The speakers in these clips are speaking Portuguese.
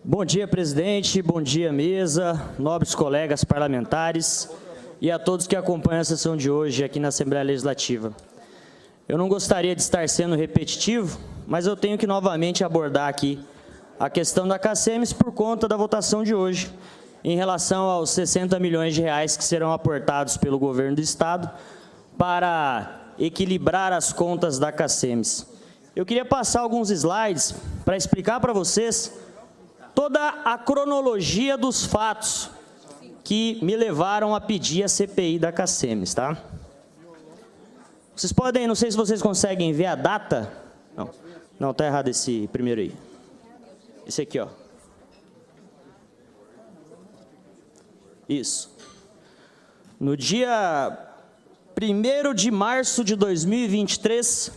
Bom dia, presidente. Bom dia, mesa, nobres colegas parlamentares e a todos que acompanham a sessão de hoje aqui na Assembleia Legislativa. Eu não gostaria de estar sendo repetitivo, mas eu tenho que novamente abordar aqui a questão da CACEMS por conta da votação de hoje, em relação aos 60 milhões de reais que serão aportados pelo governo do Estado para equilibrar as contas da CACEMS. Eu queria passar alguns slides para explicar para vocês toda a cronologia dos fatos que me levaram a pedir a CPI da CACEMS, tá? Vocês podem, não sei se vocês conseguem ver a data. Não, tá errado esse primeiro aí. Esse aqui, ó. Isso. No dia 1º de março de 2023,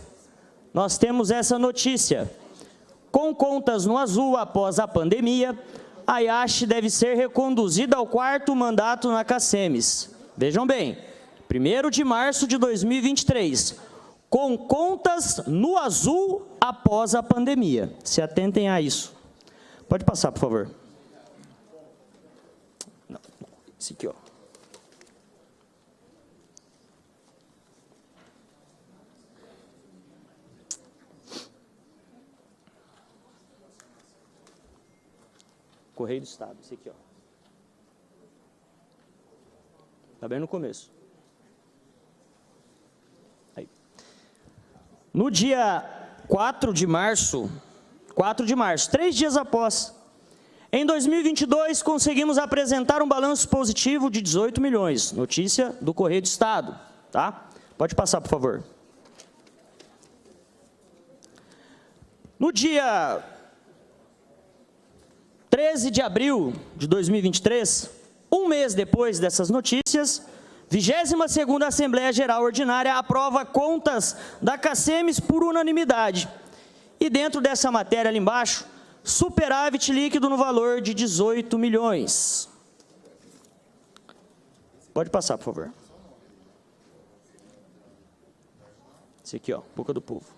nós temos essa notícia. Com contas no azul após a pandemia, a IACH deve ser reconduzida ao 4º mandato na CACEMS. Vejam bem, 1º de março de 2023, com contas no azul após a pandemia. Se atentem a isso. Pode passar, por favor. Não, esse aqui, ó. Correio do Estado, esse aqui, ó. Tá bem no começo. Aí. No dia 4 de março, 3 dias após, em 2022, conseguimos apresentar um balanço positivo de 18 milhões. Notícia do Correio do Estado, tá? Pode passar, por favor. No dia 13 de abril de 2023, um mês depois dessas notícias, 22ª Assembleia Geral Ordinária aprova contas da CACEMS por unanimidade. E dentro dessa matéria ali embaixo, superávit líquido no valor de 18 milhões. Pode passar, por favor. Esse aqui, ó, Boca do Povo.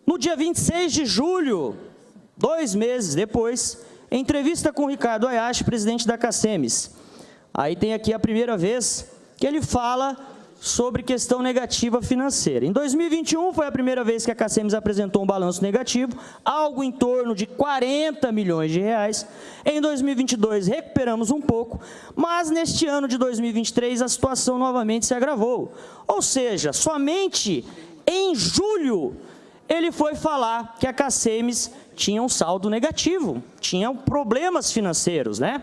No dia 26 de julho, 2 meses depois, em entrevista com o Ricardo Ayashi, presidente da CACEMS. Aí tem aqui a primeira vez que ele fala sobre questão negativa financeira. Em 2021 foi a primeira vez que a CACEMS apresentou um balanço negativo, algo em torno de 40 milhões de reais. Em 2022 recuperamos um pouco, mas neste ano de 2023 a situação novamente se agravou. Ou seja, somente em julho ele foi falar que a CACEMS tinha um saldo negativo, tinha problemas financeiros, né?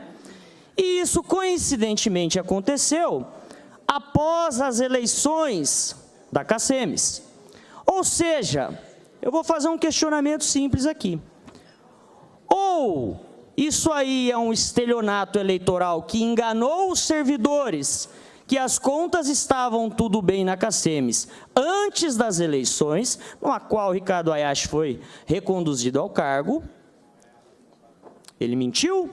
E isso coincidentemente aconteceu após as eleições da CACEMS. Ou seja, eu vou fazer um questionamento simples aqui. Ou isso aí é um estelionato eleitoral que enganou os servidores, que as contas estavam tudo bem na CACEMS antes das eleições, na qual o Ricardo Ayashi foi reconduzido ao cargo. Ele mentiu?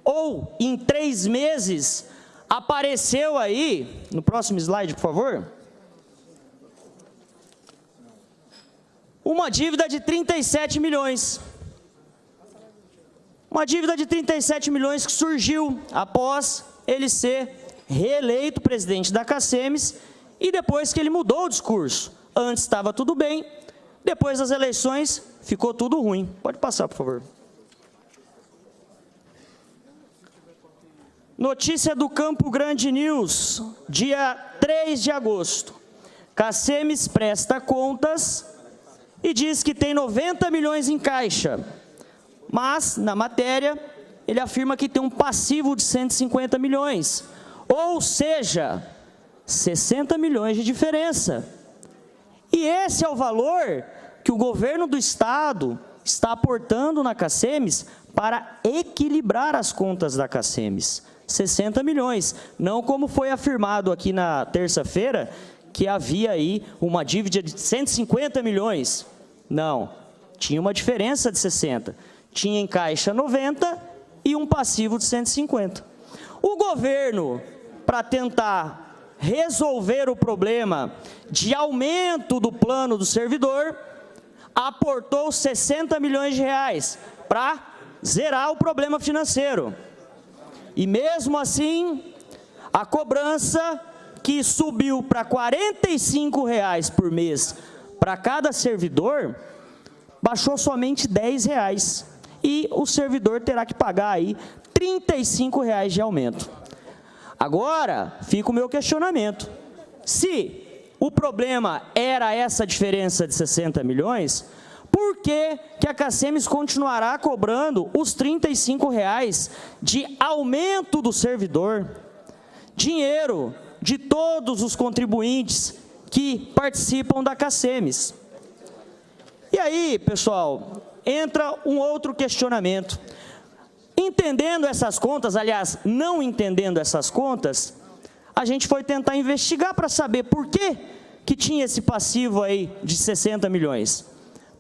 Ou em 3 meses apareceu aí, no próximo slide, por favor, uma dívida de 37 milhões. Uma dívida de 37 milhões que surgiu após ele ser reeleito presidente da CACEMS e depois que ele mudou o discurso. Antes estava tudo bem, depois das eleições ficou tudo ruim. Pode passar, por favor. Notícia do Campo Grande News, dia 3 de agosto. CACEMS presta contas e diz que tem 90 milhões em caixa, mas na matéria ele afirma que tem um passivo de 150 milhões. Ou seja, 60 milhões de diferença. E esse é o valor que o governo do Estado está aportando na CACEMS para equilibrar as contas da CACEMS. 60 milhões. Não como foi afirmado aqui na terça-feira, que havia aí uma dívida de 150 milhões. Não, tinha uma diferença de 60. Tinha em caixa 90 e um passivo de 150. O governo, para tentar resolver o problema de aumento do plano do servidor, aportou 60 milhões de reais para zerar o problema financeiro. E mesmo assim, a cobrança, que subiu para R$ 45 por mês para cada servidor, baixou somente R$ 10. E o servidor terá que pagar aí R$ 35 de aumento. Agora, fica o meu questionamento. Se o problema era essa diferença de 60 milhões, por que a CACEMES continuará cobrando os R$ 35 de aumento do servidor? Dinheiro de todos os contribuintes que participam da CACEMES. E aí, pessoal, entra um outro questionamento. Entendendo essas contas, aliás, não entendendo essas contas, a gente foi tentar investigar para saber por que tinha esse passivo aí de 60 milhões.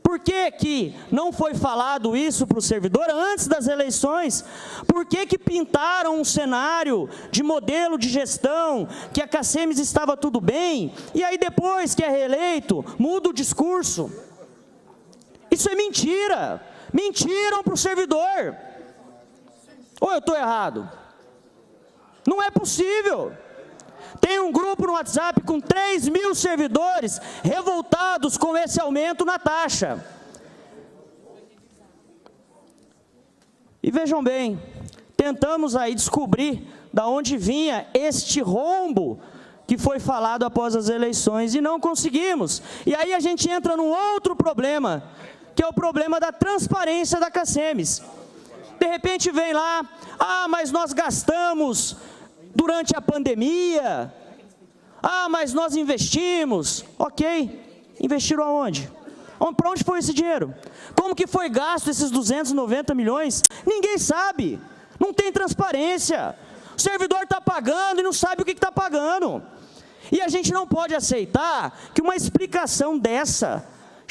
Por que não foi falado isso para o servidor antes das eleições? Por que pintaram um cenário de modelo de gestão, que a CACEMES estava tudo bem, e aí depois que é reeleito, muda o discurso? Isso é mentira. Mentiram para o servidor. Ou eu estou errado? Não é possível. Tem um grupo no WhatsApp com 3 mil servidores revoltados com esse aumento na taxa. E vejam bem, tentamos aí descobrir de onde vinha este rombo que foi falado após as eleições e não conseguimos. E aí a gente entra num outro problema, que é o problema da transparência da CACEMES. De repente vem lá, mas nós gastamos durante a pandemia, mas nós investimos. Ok, investiram aonde? Para onde foi esse dinheiro? Como que foi gasto esses 290 milhões? Ninguém sabe, não tem transparência. O servidor está pagando e não sabe o que está pagando. E a gente não pode aceitar que uma explicação dessa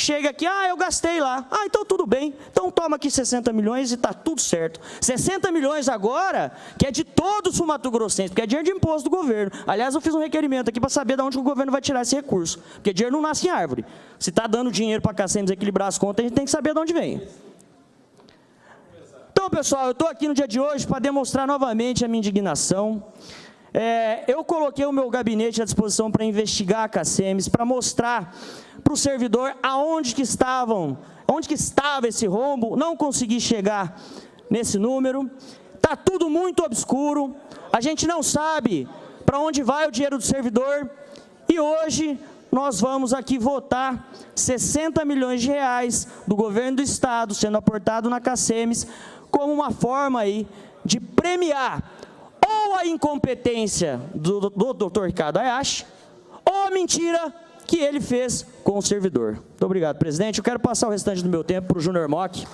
chega aqui, eu gastei lá. Então tudo bem, então toma aqui 60 milhões e está tudo certo. 60 milhões agora, que é de todos os mato-grossenses, porque é dinheiro de imposto do governo. Aliás, eu fiz um requerimento aqui para saber de onde o governo vai tirar esse recurso, porque dinheiro não nasce em árvore. Se está dando dinheiro para a CACEMES equilibrar as contas, a gente tem que saber de onde vem. Então, pessoal, eu estou aqui no dia de hoje para demonstrar novamente a minha indignação. Eu coloquei o meu gabinete à disposição para investigar a CACEMES, para mostrar para o servidor onde que estava esse rombo. Não consegui chegar nesse número, está tudo muito obscuro, a gente não sabe para onde vai o dinheiro do servidor, e hoje nós vamos aqui votar 60 milhões de reais do governo do estado sendo aportado na CACEMES como uma forma aí de premiar ou a incompetência do Dr. Ricardo Hayashi, ou a mentira que ele fez com o servidor. Muito obrigado, presidente. Eu quero passar o restante do meu tempo para o Júnior Mock.